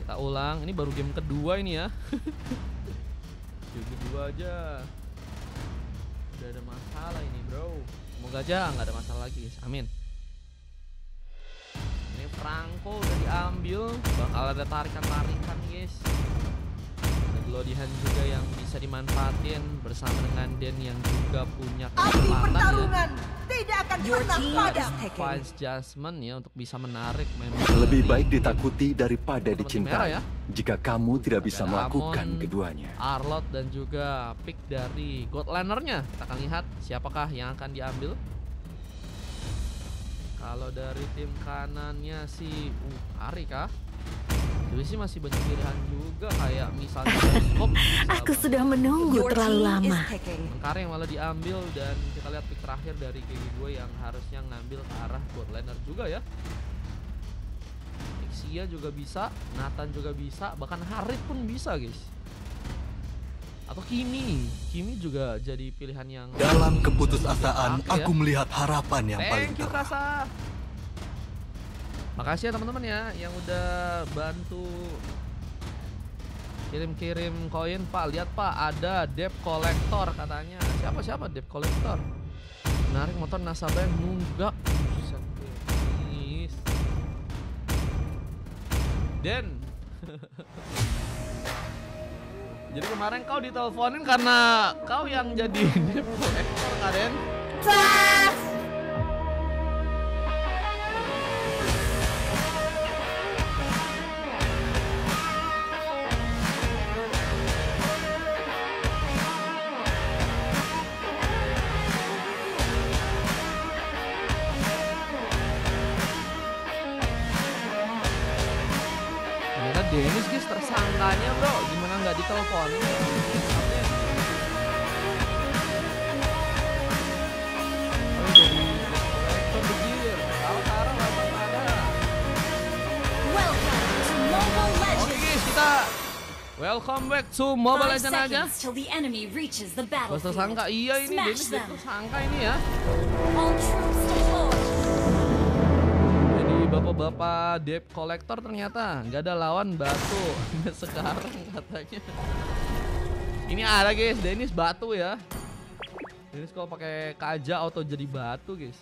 Kita ulang, ini baru game kedua ini ya. Game kedua aja udah ada masalah ini bro. Semoga aja nggak ada masalah lagi guys, amin. Ini Franco udah diambil, bakal ada tarikan-tarikan guys. Ada Glodihan juga yang bisa dimanfaatin bersama dengan Den yang juga punya kecepatan pertarungan ya. tidak akan pernah padam. Fines Jasmine ya untuk bisa menarik memang. Lebih baik ditakuti daripada dicintai. Ya. Jika kamu tidak bisa Ada melakukan Amon, keduanya. Arlot dan juga pick dari Godlander-nya. Kita akan lihat siapakah yang akan diambil. Kalau dari tim kanannya sih Ari kah? Jadi sih masih banyak pilihan juga, kayak misalnya Scope. Aku sudah menunggu terlalu lama. Mengkari yang malah diambil, dan kita lihat pick terakhir dari gue yang harusnya ngambil ke arah Godlander juga ya. Ixia juga bisa, Nathan juga bisa, bahkan Harith pun bisa guys. Atau Kimi juga jadi pilihan yang dalam keputusasaan ya. aku melihat harapan yang paling Thank you terang. Kasa. Makasih ya teman-teman ya yang udah bantu kirim-kirim koin. Pak, lihat Pak, ada debt collector katanya. Siapa debt collector? Menarik motor nasabah yang nunggak. Den. Jadi kemarin kau diteleponin karena kau yang jadi debt collector nggak, Den? Dennis guys tersangkanya bro, gimana nggak diteleponin? Oh jadi kolektor begir, tahu Tara langsung ada. Oke guys, kita welcome back to Mobile Legends aja. Bos tersangka, iya ini Dennis tersangka ini ya. Bapak-bapak debt collector ternyata nggak ada lawan batu sekarang katanya. Ini ada guys, Dennis batu ya. Dennis kalau pakai kaja auto jadi batu guys.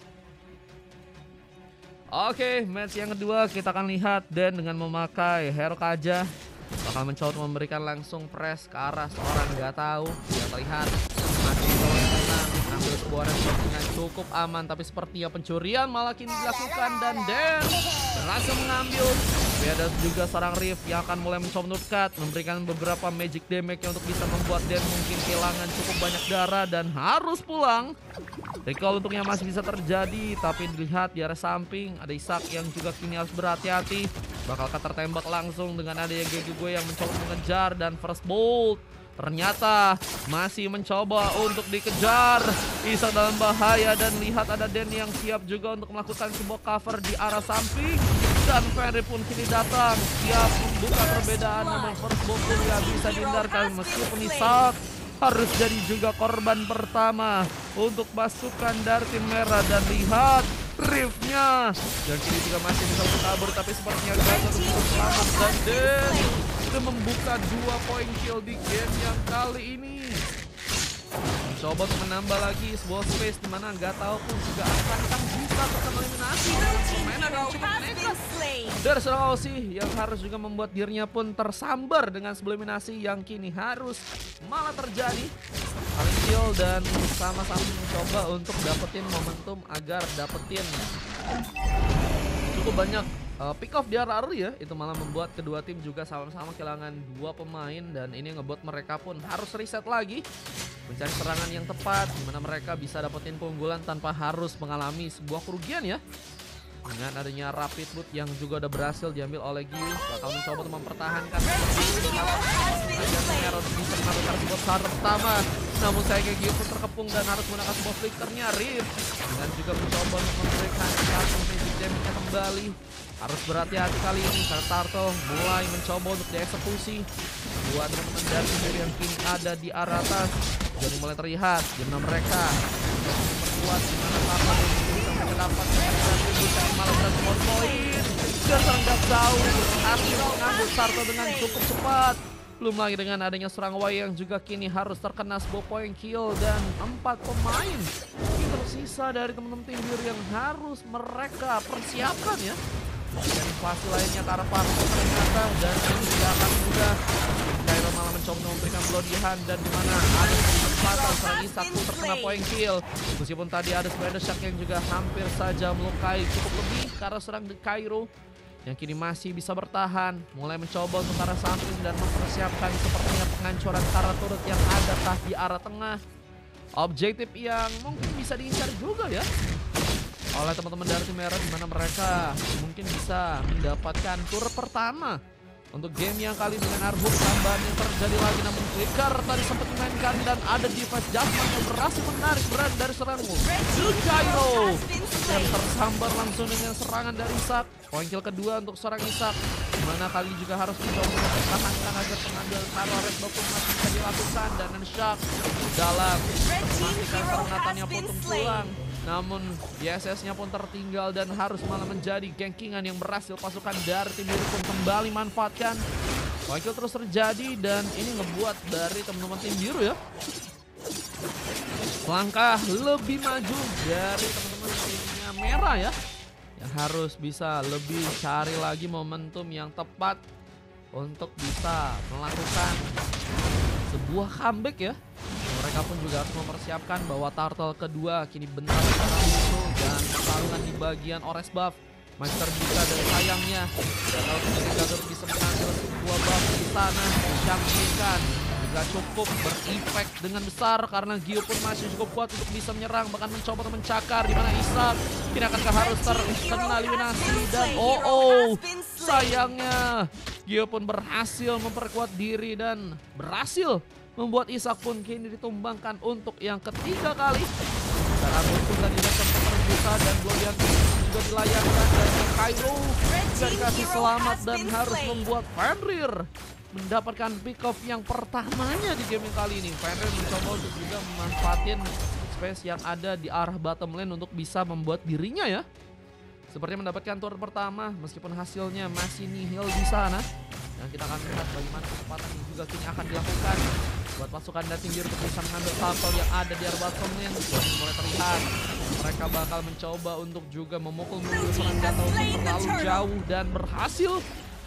Oke, match yang kedua kita akan lihat Dan dengan memakai hero kaja bakal mencoba memberikan langsung press ke arah seorang nggak tahu. Tidak terlihat masih tenang, ambil sebuah respon dengan cukup aman, tapi sepertinya pencurian malah kini dilakukan dan Dan berhasil mengambil. Tapi ada juga seorang Rift yang akan mulai mencoba menurutkat, memberikan beberapa magic damage untuk bisa membuat Dan mungkin kehilangan cukup banyak darah dan harus pulang. Recall untuknya masih bisa terjadi, tapi dilihat di arah samping ada Isak yang juga kini harus berhati-hati. Bakal tertembak langsung dengan adanya gue yang mencoba mengejar, dan first bolt ternyata masih mencoba untuk dikejar. Isak dalam bahaya, dan lihat ada Den yang siap juga untuk melakukan sebuah cover di arah samping. Dan Ferry pun kini datang siap membuka perbedaan, namun first bolt tidak bisa dihindarkan meskipun Isak harus jadi juga korban pertama untuk pasukan dari tim merah. Dan lihat Riftnya yang kini juga masih bisa kabur, tapi sepertinya gagal untuk selamat. Dan Den sudah membuka 2 poin kill di game yang kali ini. Mencoba untuk menambah lagi sebuah space dimana nggak tahu pun juga apakah bisa tereliminasi. Permainan yang cukup nekat dari seorang Aussie yang harus juga membuat dirinya pun tersambar dengan sebuah eliminasi yang kini harus malah terjadi. Paling kill dan sama-sama mencoba untuk dapetin momentum agar dapetin cukup banyak pick off di arah ya. Itu malah membuat kedua tim juga sama-sama kehilangan 2 pemain, dan ini ngebuat mereka pun harus reset lagi, mencari serangan yang tepat dimana mereka bisa dapetin keunggulan tanpa harus mengalami sebuah kerugian ya. Dengan adanya Rapid Boot yang juga udah berhasil diambil oleh Gius, bakal mencoba untuk mempertahankan bisa melakukan sebuah sar pertama, namun sayangnya Gius pun terkepung dan harus menggunakan sebuah flickernya Rift, dengan juga mencoba untuk memberikan satu magic damage kembali. Harus berhati-hati kali ini karena Tarto mulai mencoba untuk dieksekusi. Dua teman-teman dari sendiri yang kini ada di arah atas jadi mulai terlihat dimana mereka memperkuat dimana Tarto bisa mendapat dan malah 1 poin. dan seorang nggak tahu berhasil mengambil Sarto dengan cukup cepat. Belum lagi dengan adanya seorang Wai yang juga kini harus terkena sebuah point kill dan 4 pemain ini tersisa dari teman-teman tim biru yang harus mereka persiapkan ya. Dan inflasi lainnya ke arah Parto ternyata dan ini tidak akan mudah. Kairo malah mencoba memberikan bloodihan dan dimana ada kesempatan seorang Isak pun terkena point kill. Meskipun tadi ada Spider Shark yang juga hampir saja melukai cukup lebih karena serang di Kairo yang kini masih bisa bertahan, mulai mencoba untuk arah samping dan mempersiapkan sepertinya penghancuran arah turret yang adakah di arah tengah. Objektif yang mungkin bisa diincar juga ya oleh teman-teman dari tim merah, di mana mereka mungkin bisa mendapatkan turret pertama untuk game yang kali dengan Arhur. Tambahan yang terjadi lagi namun Flicker tadi sempat dimainkan dan ada device Jasmine yang berhasil menarik brand dari serangan Kairo yang tersambar langsung dengan serangan dari Isak. Poin kill kedua untuk seorang Isak, dimana kali juga harus mencoba mempertahankan agar pengambilan Taro Red Bull masih bisa dilakukan dan Shark dalam memastikan serangannya pun pulang. Namun BSS-nya pun tertinggal dan harus malah menjadi gengkingan yang berhasil pasukan dari tim biru pun kembali manfaatkan. Poin kill terus terjadi dan ini ngebuat dari teman-teman tim biru ya langkah lebih maju dari teman-teman timnya merah ya, yang harus bisa lebih cari lagi momentum yang tepat untuk bisa melakukan sebuah comeback ya. Mereka pun juga harus mempersiapkan bahwa turtle kedua kini bentar muncul dan pertarungan di bagian Ores buff masih terbuka dan sayangnya Gagal Gagal bisa mengambil sebuah buff di sana yang berikan juga cukup berefek dengan besar karena Gio pun masih cukup kuat untuk bisa menyerang, bahkan mencoba untuk mencakar di mana Isak kini akankah harus terkena eliminasi dan sayangnya Gio pun berhasil memperkuat diri dan berhasil membuat Isak pun kini ditumbangkan untuk yang ketiga kali. Karena muncul tadi sempat terbuka dan Glorian juga dilayangkan dan Kairo juga dikasih selamat dan harus membuat Fenrir mendapatkan pick off yang pertamanya di game yang kali ini. Fenrir mencoba untuk juga memanfaatin space yang ada di arah bottom lane untuk bisa membuat dirinya ya seperti mendapatkan turret pertama meskipun hasilnya masih nihil di sana. Dan kita akan lihat bagaimana kecepatan yang juga kini akan dilakukan buat pasukan dari tim biru untuk bisa mengambil turtle yang ada di arah bottom lane. Mulai terlihat mereka bakal mencoba untuk juga memukul mundur seorang Gato untuk terlalu jauh dan berhasil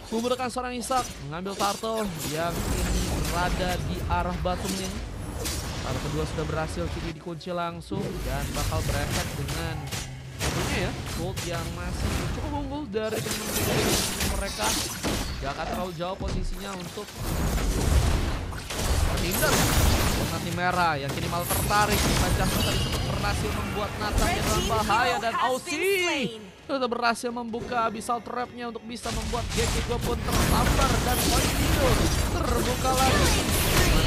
memudahkan seorang Isak mengambil turtle yang kini berada di arah bottom lane. Turtle kedua sudah berhasil kini dikunci langsung dan bakal berefek dengan tentunya ya gold yang masih cukup unggul dari teman-teman mereka. Gak akan terlalu jauh posisinya untuk terhindar nanti merah yang kini malah tertarik. Jasmine tadi sempat berhasil membuat Nathan yang dalam bahaya dan Aussie sudah berhasil membuka abyssal trapnya untuk bisa membuat GG2 pun tersambar dan poin itu terbuka lagi.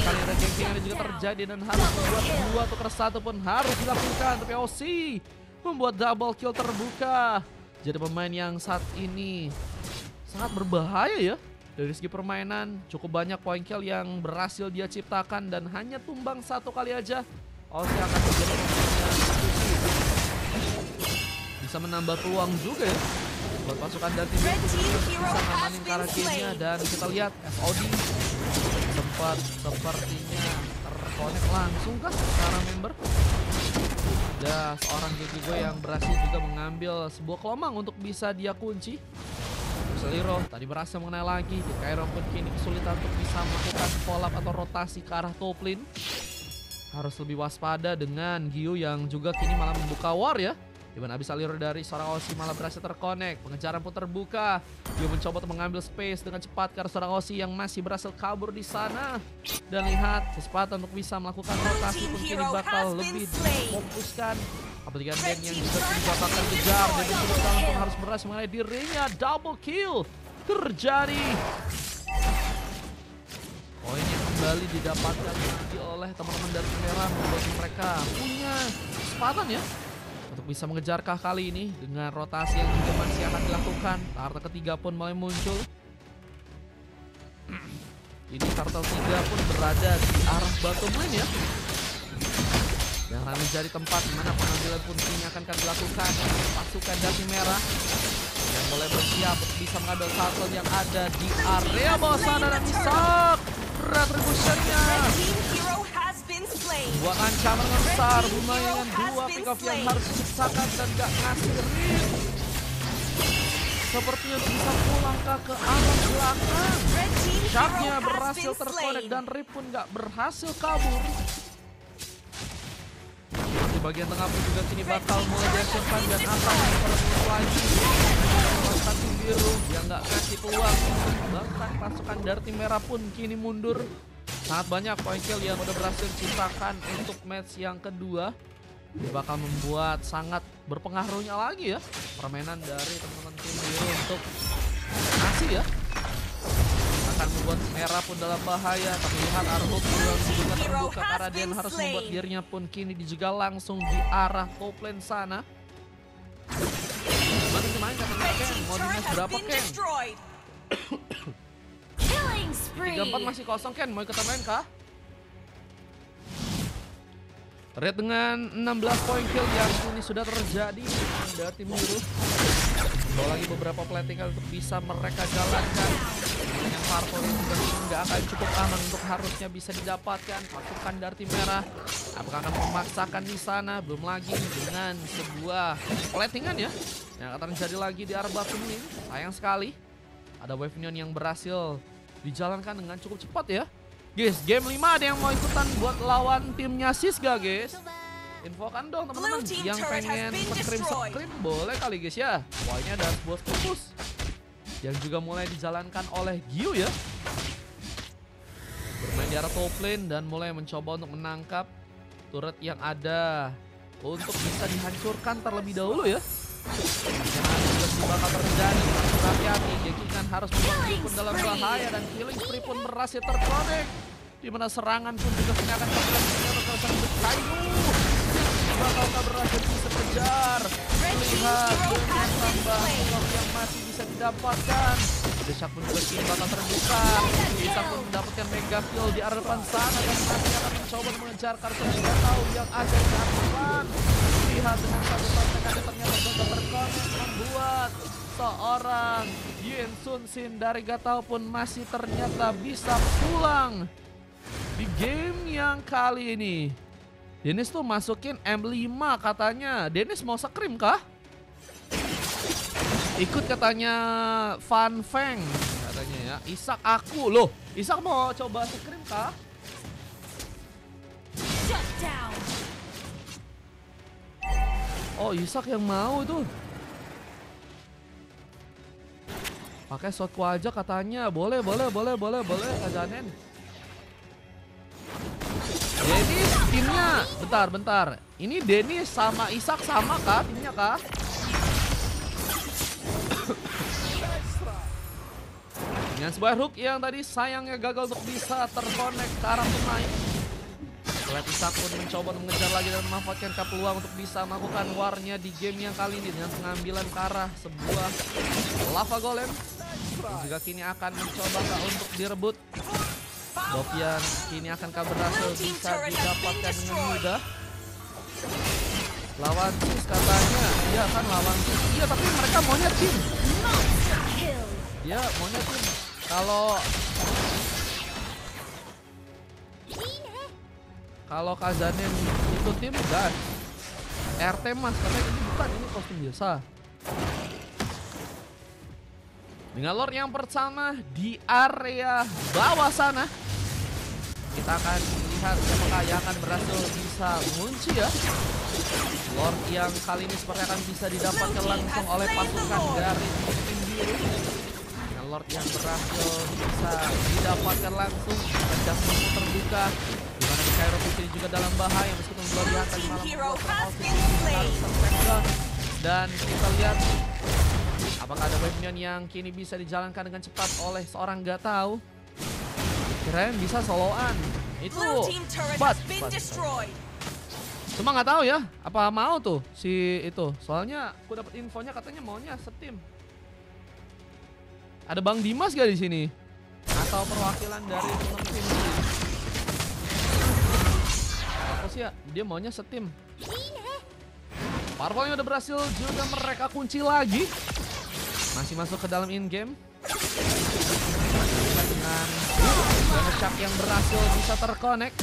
Kali ada gengking yang juga terjadi dan harus membuat 2-1 pun harus dilakukan, tapi Aussie membuat double kill terbuka. Jadi pemain yang saat ini sangat berbahaya ya. Dari segi permainan cukup banyak poin kill yang berhasil dia ciptakan dan hanya tumbang 1 kali aja. Aussie akan menjadi pemain bisa menambah peluang juga ya buat pasukan dari tim bisa ngamanin karakternya. Dan kita lihat SOD sempat sepertinya terkonek langsung kah para member. Ada seorang GG yang berhasil juga mengambil sebuah kelomang untuk bisa dia kunci. Seliro tadi berhasil mengenai lagi. Kairo pun kini kesulitan untuk bisa melakukan collab atau rotasi ke arah top lane. Harus lebih waspada dengan Gio yang juga kini malah membuka war ya. Dimana Abyssal Liro dari seorang Aussie malah berhasil terkonek. Pengejaran pun terbuka. Gio mencoba untuk mengambil space dengan cepat karena seorang Aussie yang masih berhasil kabur di sana. Dan lihat kesempatan untuk bisa melakukan rotasi pun kini bakal lebih difokuskan. Apalagi Dan yang juga bakal kejar dan berusaha pun harus berhasil mengenai dirinya. Double kill terjadi. Poin yang kembali didapatkan lagi oleh teman-teman dari merah membuat mereka punya kesempatan ya untuk bisa mengejarkah kali ini dengan rotasi yang juga masih akan dilakukan. Turtle ketiga pun mulai muncul. Ini turtle 3 pun berada di arah bottom lane ya. Yang akan menjadi tempat di mana pengambilan pun ini akan dilakukan pasukan dari merah yang mulai bersiap bisa mengambil shuttle yang ada di area bawah sana dan Isak retributionnya. Dua ancaman yang besar, lumayan dua pick off yang harus diciptakan dan gak ngasih ring. Sepertinya bisa pulang ke arah belakang. Sharknya berhasil terkonek dan Rip pun gak berhasil kabur. Di bagian tengah pun juga kini bakal mulai diacungkan dan akan diperluas lagi. Pasukan tim biru yang gak kasih peluang. Bahkan pasukan dari tim merah pun kini mundur. Sangat banyak poin kill yang udah berhasil diciptakan untuk match yang kedua. Ini bakal membuat sangat berpengaruhnya lagi ya permainan dari teman-teman tim biru untuk ngasih ya. Akan membuat merah pun dalam bahaya. Tapi lihat Arhuk juga terbuka karena dia harus membuat dirinya pun kini juga langsung di arah top lane sana. Gimana sih main katanya Ken? Mau di match berapa Ken? 3-4 masih kosong Ken, mau ikutan main kah? Terlihat dengan 16 poin kill yang ini sudah terjadi dari tim biru. Bawa lagi beberapa planting untuk bisa mereka jalankan. Yang Farpol juga nggak akan cukup aman untuk harusnya bisa didapatkan. Pasukan dari tim merah apakah akan memaksakan di sana? Belum lagi dengan sebuah plantingan ya yang akan terjadi lagi di arah batu ini. Sayang sekali ada wave union yang berhasil dijalankan dengan cukup cepat ya. Guys, game 5 ada yang mau ikutan buat lawan timnya Sisga guys. Infokan dong teman-teman yang pengen scrim boleh kali guys ya. Wah ini ada sebuah fokus yang juga mulai dijalankan oleh Gyu ya. Bermain di arah top lane dan mulai mencoba untuk menangkap turret yang ada untuk bisa dihancurkan terlebih dahulu ya. Yang bakal terjadi, hati-hati, Geki kan harus membangun pun dalam bahaya dan killing spree pun berhasil terkonek. Dimana serangan pun juga akan terjadi kekerasan berkayu. Bakal berhasil bisa kejar. Lihat dengan tambah yang masih bisa didapatkan. Desak pun juga kini bakal terbuka. Bisa pun mendapatkan mega kill di arah depan sana dan nanti akan mencoba mengejar kartu tidak tahu yang ada di arah depan. Lihat dengan satu tangan ternyata gagal terkonek membuat seorang Yin Sun Sin dari Gatau pun masih ternyata bisa pulang di game yang kali ini. Dennis tuh masukin M5 katanya. Dennis mau scrim kah? Ikut katanya Fan Feng katanya ya. Isak aku loh. Isak mau coba scrim kah? Oh Isak yang mau tuh. Pakai shotku aja katanya. Boleh Kak Janen. Dennis timnya bentar. Ini Dennis sama Isak sama kah timnya kah? Dengan sebuah hook yang tadi sayangnya gagal untuk bisa terkonek ke arah pemain. Lihat Isak pun mencoba mengejar lagi dan memanfaatkan peluang untuk bisa melakukan warnya di game yang kali ini dengan pengambilan ke arah sebuah lava golem. Dan juga kini akan mencoba untuk direbut. Dopian kini akan berhasil bisa didapatkan dengan mudah. Lawan Sis katanya, iya kan lawan Sis. Iya tapi mereka maunya tim. Ya maunya tim. Kalau Kazanen itu tim guys. RT mas, katanya ini bukan, ini kostum biasa. Dengan Lord yang pertama di area bawah sana. Kita akan lihat apakah yang akan berhasil bisa mengunci ya. Lord yang kali ini seperti akan bisa didapatkan langsung oleh pasukan dari tim biru. Dengan Lord yang berhasil bisa didapatkan langsung. Adjustment terbuka. Dimana di Cairo ini juga dalam bahaya meskipun belum diangkat di malam dan kita lihat apakah ada wave yang kini bisa dijalankan dengan cepat oleh seorang nggak tahu. Kirain bisa soloan itu but. Cuma nggak tahu ya apa mau tuh si itu, soalnya aku dapat infonya katanya maunya setim. Ada Bang Dimas gak di sini atau perwakilan dari teman tim ini? Apa sih ya dia maunya setim. Parpolnya udah berhasil juga mereka kunci lagi. Masih masuk ke dalam in-game. Dengan Shark yang berhasil bisa terkonek.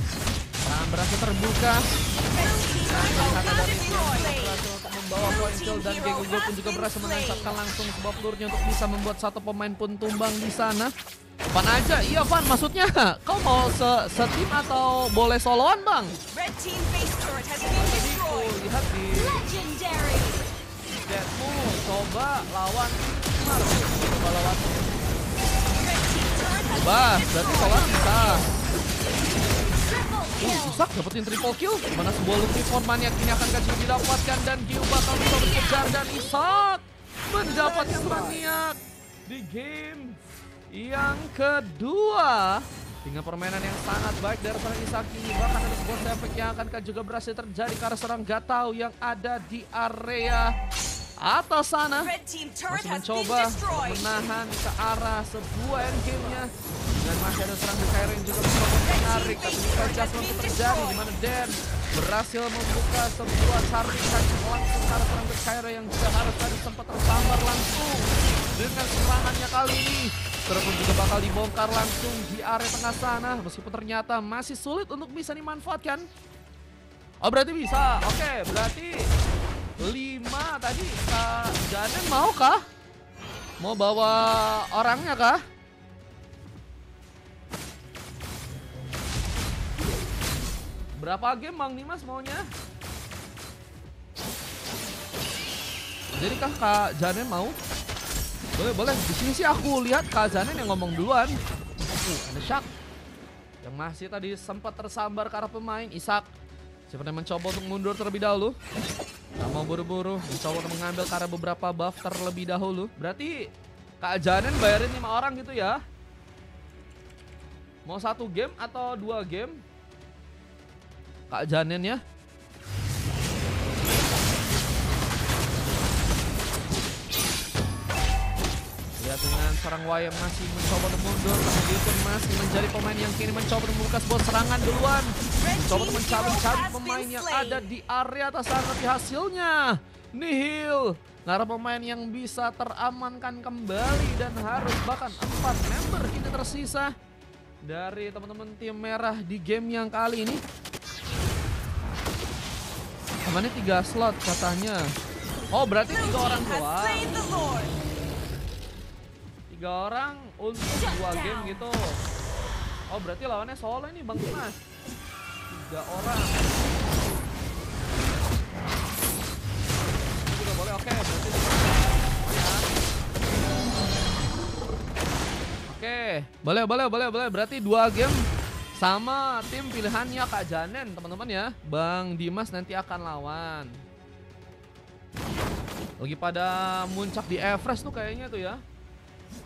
Serangan berhasil terbuka. Dan melihat dari tim berhasil untuk membawa poin kill. Dan Gegego pun juga berhasil menancapkan langsung sebuah pelurnya untuk bisa membuat satu pemain pun tumbang di sana. Van aja, iya Van, maksudnya kau mau setim atau boleh soloan bang? Red team base turret has been destroyed. Lihat di Legendary. Deadmu, coba lawan Mar. Coba lawan Red team turret has Bas, been berarti destroyed. soloan bisa. Triple kill. Isak dapetin triple kill. Mana sebuah Lucky Form maniak ini akan kacau didapatkan. Dan Gio bakal bisa berkejar. Dan Isak mendapatkan maniak di game yang kedua. Dengan permainan yang sangat baik dari seorang Isaki. Bahkan ada sebuah efek yang akan juga berhasil terjadi karena seorang gak tahu yang ada di area atas sana. Red team turret Masih has been mencoba destroyed. menahan ke arah sebuah endgame-nya. Dan masih ada seorang Kyro yang juga mencoba menarik. Tapi bisa adjustment untuk terjadi di mana Dan berhasil membuka sebuah saringan langsung ke arah seorang Kyro yang juga harus tadi sempat tersambar langsung. Dengan serangannya kali ini terpun juga bakal dibongkar langsung di area tengah sana. Meskipun ternyata masih sulit untuk bisa dimanfaatkan. Oh berarti bisa. Oke berarti 5 tadi Kak Janen mau kah? Mau bawa orangnya kah? Berapa game Bang Dimas maunya? Jadi kah Kak Janen mau? Boleh, boleh. Di sini sih aku lihat Kak Janen yang ngomong duluan. Ada Shark yang masih tadi sempat tersambar ke arah pemain. Isak sepertinya mencoba untuk mundur terlebih dahulu. Gak mau buru-buru, mencoba untuk mengambil ke arah beberapa buff terlebih dahulu. Berarti Kak Janen bayarin 5 orang gitu ya? Mau 1 game atau 2 game? Kak Janen ya? Lihat dengan seorang Wayang masih mencoba untuk mundur. Tapi dia pun masih menjadi pemain yang kini mencoba untuk membuka sebuah serangan duluan. Mencoba untuk mencari pemain yang ada di area atas sana. Tapi hasilnya nihil. Nggak ada pemain yang bisa teramankan kembali. Dan harus bahkan 4 member ini tersisa dari teman-teman tim merah di game yang kali ini. Kemana 3 slot katanya. Oh berarti 3 orang doang. 3 orang untuk 2 game gitu. Oh berarti lawannya solo ini Bang Dimas. 3 orang. Ini juga boleh, oke. Berarti ya. Oke, boleh. Berarti 2 game sama tim pilihannya Kak Janen teman-teman ya. Bang Dimas nanti akan lawan. Lagi pada muncak di Everest tuh kayaknya tuh ya.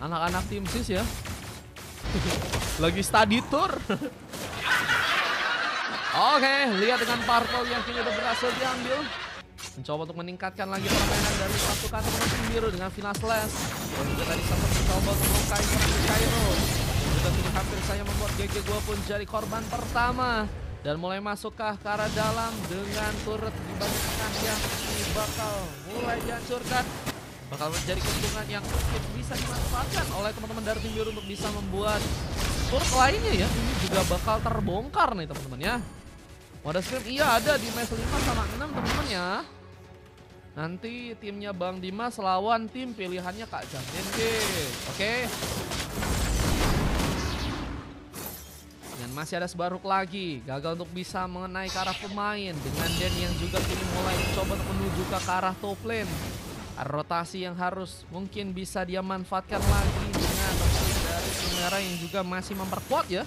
Anak-anak tim sis ya. Lagi study tour. Oke, lihat dengan Purple yang kini udah berhasil diambil. Mencoba untuk meningkatkan lagi permainan dari pasukan teman-teman tim biru dengan final slash. Dan juga tadi sempat mencoba untuk melukai Cairo. Juga kini hampir saya membuat GG gua pun jadi korban pertama. Dan mulai masukkah ke arah dalam dengan turret di bagian tengah yang bakal mulai dihancurkan. Bakal menjadi keuntungan yang mungkin bisa dimanfaatkan oleh teman-teman dari tim biru untuk bisa membuat turret lainnya ya. Ini juga bakal terbongkar nih teman-teman ya. Wadah scrim iya ada di match 5 sama 6 teman-teman ya. Nanti timnya Bang Dimas lawan tim pilihannya Kak Janen guys. Oke. Dan masih ada sebaruk lagi. Gagal untuk bisa mengenai ke arah pemain. Dengan Den yang juga kini mulai mencoba untuk menuju ke arah top lane. Rotasi yang harus mungkin bisa dia manfaatkan lagi dengan dari tim merah yang juga masih memperkuat ya.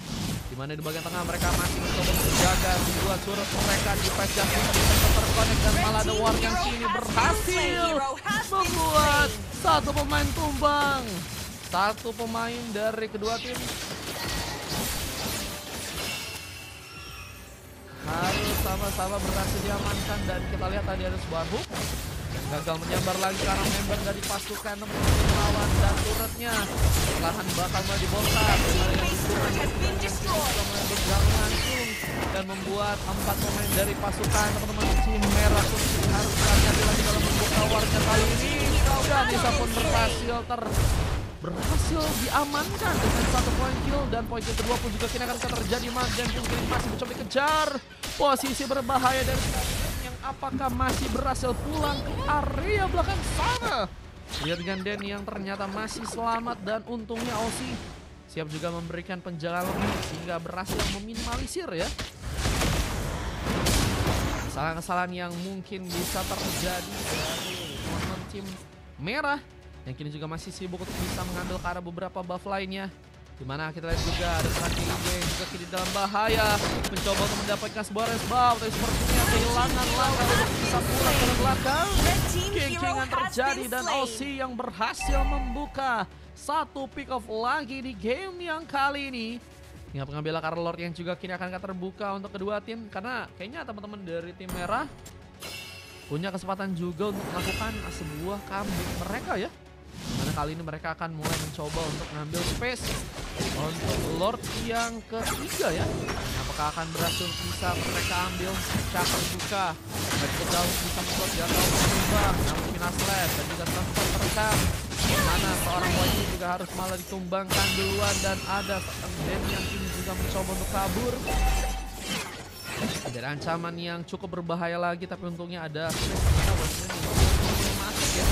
Dimana di bagian tengah mereka masih mencoba menjaga membuat surut mereka di patch yang bisa terkonek. Dan malah ada war yang kini berhasil membuat 1 pemain tumbang. 1 pemain dari kedua tim harus sama-sama berhasil diamankan. Dan kita lihat tadi ada sebuah hook gagal menyambar lagi karena member dari pasukan teman-teman lawan. Dan turretnya perlahan bakal mulai dibongkar. Berjalan langsung dan membuat 4 pemain dari pasukan teman-teman tim merah pun harus berhati-hati lagi dalam membuka warga kali ini. dan Nisa pun berhasil diamankan dengan 1 poin kill, dan poin kill kedua pun juga kini akan terjadi. Dan mungkin masih mencoba kejar posisi berbahaya dari yang apakah masih berhasil pulang ke area belakang sana. Lihat Ganden yang ternyata masih selamat, dan untungnya Aussie siap juga memberikan penjaga lebih sehingga berhasil meminimalisir ya kesalahan-kesalahan yang mungkin bisa terjadi dari teman-teman tim merah yang kini juga masih sibuk untuk bisa mengambil ke arah beberapa buff lainnya. Dimana kita lihat juga ada Sandy yang juga kini dalam bahaya mencoba untuk mendapatkan sebuah res buff, tapi sepertinya kehilangan langkah untuk bisa pulang ke belakang. King-kingan terjadi dan Aussie yang berhasil membuka 1 pick off lagi di game yang kali ini. Hingga pengambilan Karl Lord yang juga kini akan terbuka untuk kedua tim, karena kayaknya teman-teman dari tim merah punya kesempatan juga untuk melakukan sebuah comeback mereka ya. Karena kali ini mereka akan mulai mencoba untuk mengambil space untuk Lord yang ketiga ya. Apakah akan berhasil bisa mereka ambil secara terbuka? Mereka jauh bisa membuat jatuh berubah, namun Finaslet dan juga sempat terekam. Mana seorang wajib juga harus malah ditumbangkan duluan, dan ada seorang Den yang kini juga mencoba untuk kabur. Ada ancaman yang cukup berbahaya lagi, tapi untungnya ada space yang masuk ya.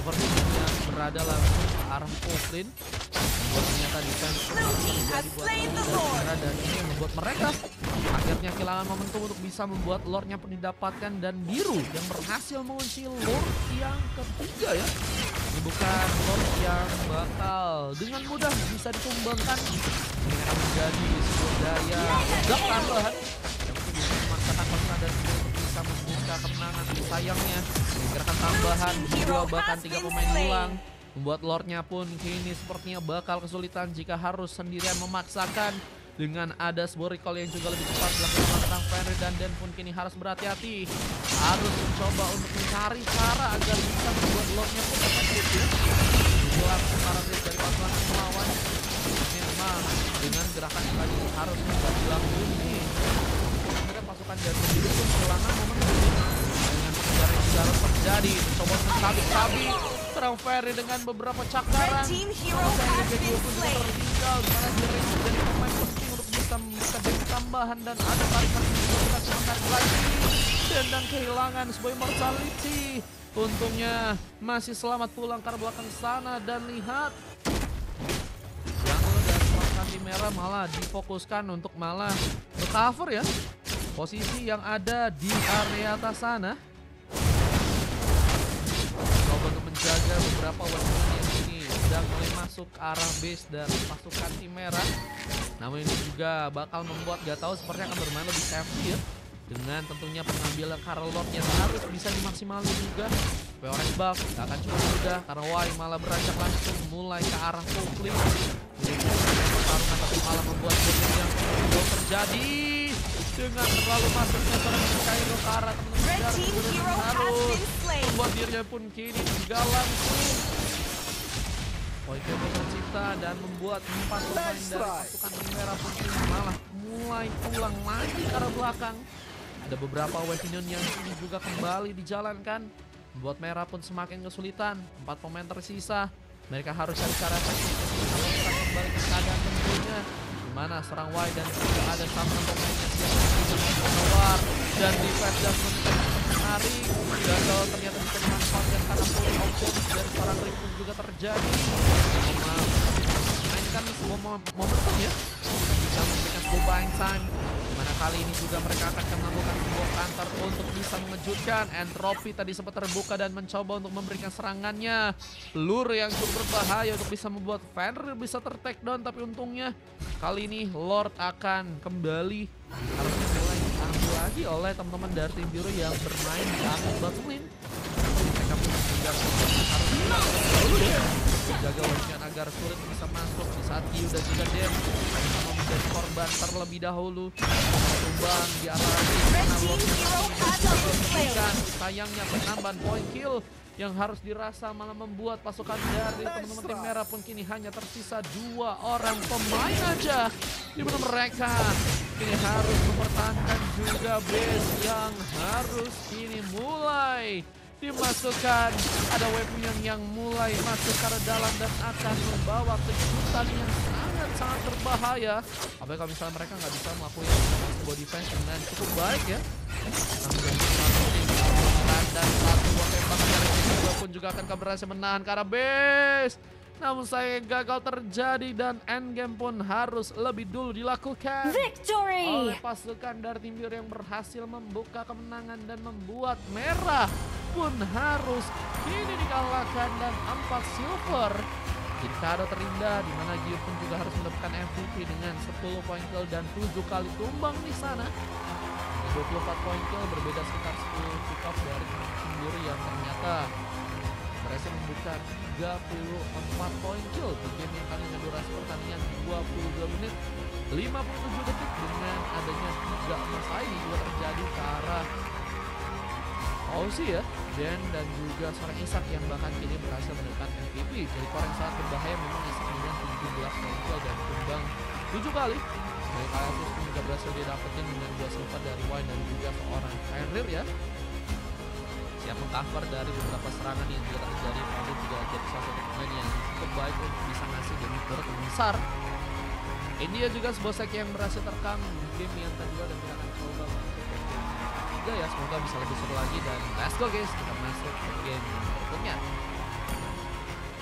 Seperti yang berada langsung ke arah Poplin. Membuat ternyata defense menjadi buat mereka, dan ini yang membuat mereka akhirnya kehilangan momentum untuk bisa membuat Lordnya pun didapatkan, dan biru yang berhasil mengunci Lord yang ketiga ya. Ini bukan Lord yang bakal dengan mudah bisa ditumbangkan. Ini akan menjadi sebuah daya ledak tambahan yang mungkin bisa memaksakan pertahanan dan bisa membuka kemenangan. Sayangnya gerakan tambahan 2 bahkan 3 pemain hilang membuat Lordnya pun kini sepertinya bakal kesulitan jika harus sendirian memaksakan. Dengan ada sebuah recall yang juga lebih cepat dilakukan tentang Fenrir, dan Den pun kini harus berhati-hati, harus mencoba untuk mencari cara agar bisa membuat Lordnya pun efektif ya. Buat paradigma dari pasukan melawan memang dengan gerakan yang tadi harus tidak dilakukan ini. Akhirnya pasukan dari sendiri pun kehilangan momentum dengan pengejaran yang harus terjadi. Mencoba mencabik-cabik serang Ferry dengan beberapa cakaran. Tertinggal dimana diri menjadi pemain penting untuk bisa membuka damage tambahan, dan ada tarikan kita sementara lagi dan kehilangan sebuah immortality. Untungnya masih selamat pulang ke belakang sana, dan lihat Jungle dan pasukan tim merah malah difokuskan untuk malah recover ya posisi yang ada di area atas sana. Coba untuk menjaga beberapa weapon yang ini sedang mulai masuk ke arah base dan pasukan tim merah. Namun ini juga bakal membuat gak tahu sepertinya akan bermain lebih safety ya. Dengan tentunya pengambilan Karl Lord yang harus bisa dimaksimalkan juga. Peores buff gak akan cukup mudah karena Y malah beranjak langsung mulai ke arah Poplin. Pertarungan tapi malah membuat posisi yang jauh terjadi. Dengan terlalu masuknya seorang Cairo ke arah teman-teman harus membuat dirinya pun kini juga langsung poinnya tercipta dan membuat 4 pemain dari pasukan tim merah pun malah mulai pulang lagi ke arah belakang. Ada beberapa weapon yang ini juga kembali dijalankan, membuat merah pun semakin kesulitan. 4 pemain tersisa, mereka harus cari cara efektif untuk bisa kembali ke keadaan tentunya. Dimana serang Y dan juga ada sama pemain yang siap keluar dan defense dan menarik, dan kalau ternyata bisa dimanfaatkan karena full option dari seorang Ripun juga terjadi. Mainkan sebuah momentum ya, bisa memberikan sebuah buying time. Dimana kali ini juga mereka akan melakukan sebuah counter untuk bisa mengejutkan. Entropy tadi sempat terbuka dan mencoba untuk memberikan serangannya. Lure yang cukup berbahaya untuk bisa membuat Fenrir bisa ter-takedown, tapi untungnya kali ini Lord akan kembali harusnya mulai diambil lagi oleh teman-teman dari tim biru yang bermain di atas bottom lane. Mereka pun juga harus menjaga weapon agar sulit bisa masuk di saat Yu dan juga Den sama menjadi korban terlebih dahulu. Tumbang di arah karena Lord memberikan sayangnya penambahan point kill yang harus dirasa malah membuat pasukan dari teman-teman tim merah pun kini hanya tersisa 2 orang pemain aja, di mana mereka kini harus mempertahankan juga base yang harus kini mulai dimasukkan. Ada wave yang mulai masuk ke arah dalam dan akan membawa kejutan yang sangat berbahaya. Apalagi kalau misalnya mereka nggak bisa melakukan sebuah defense dengan cukup baik ya. Dan satu buah tembak dari kedua pun juga akan berhasil menahan ke arah base. Namun sayang gagal terjadi dan endgame pun harus lebih dulu dilakukan Victory! oleh pasukan dari tim biru yang berhasil membuka kemenangan dan membuat merah pun harus kini dikalahkan dan 4 silver. Jadi kado terindah di mana Giur pun juga harus mendapatkan MVP dengan 10 poin kill dan 7 kali tumbang di sana. 24 poin kill berbeda sekitar 10 pick off dari tim biru yang ternyata berhasil membuka 34 poin kill di game yang kali dengan durasi pertandingan 22 menit 57 detik dengan adanya 3 masalah ini juga terjadi ke arah Aussie ya, dan juga seorang Isak yang bahkan kini berhasil mendapatkan MVP. Jadi orang sangat berbahaya memang Isak dengan 17 poin kill dan tumbang 7 kali. Dari Kalasus pun juga berhasil didapetin dengan 2 silver dari Wine dan juga seorang Fenrir ya. Siap mengcover dari beberapa serangan yang juga terjadi. Fenrir juga jadi salah satu pemain yang cukup baik untuk bisa ngasih damage turret yang besar. India juga sebuah sek yang berhasil terekam di game yang kedua dan kita akan coba masuk ke game ketiga ya. Semoga bisa lebih seru lagi dan let's go guys, kita masuk ke game berikutnya.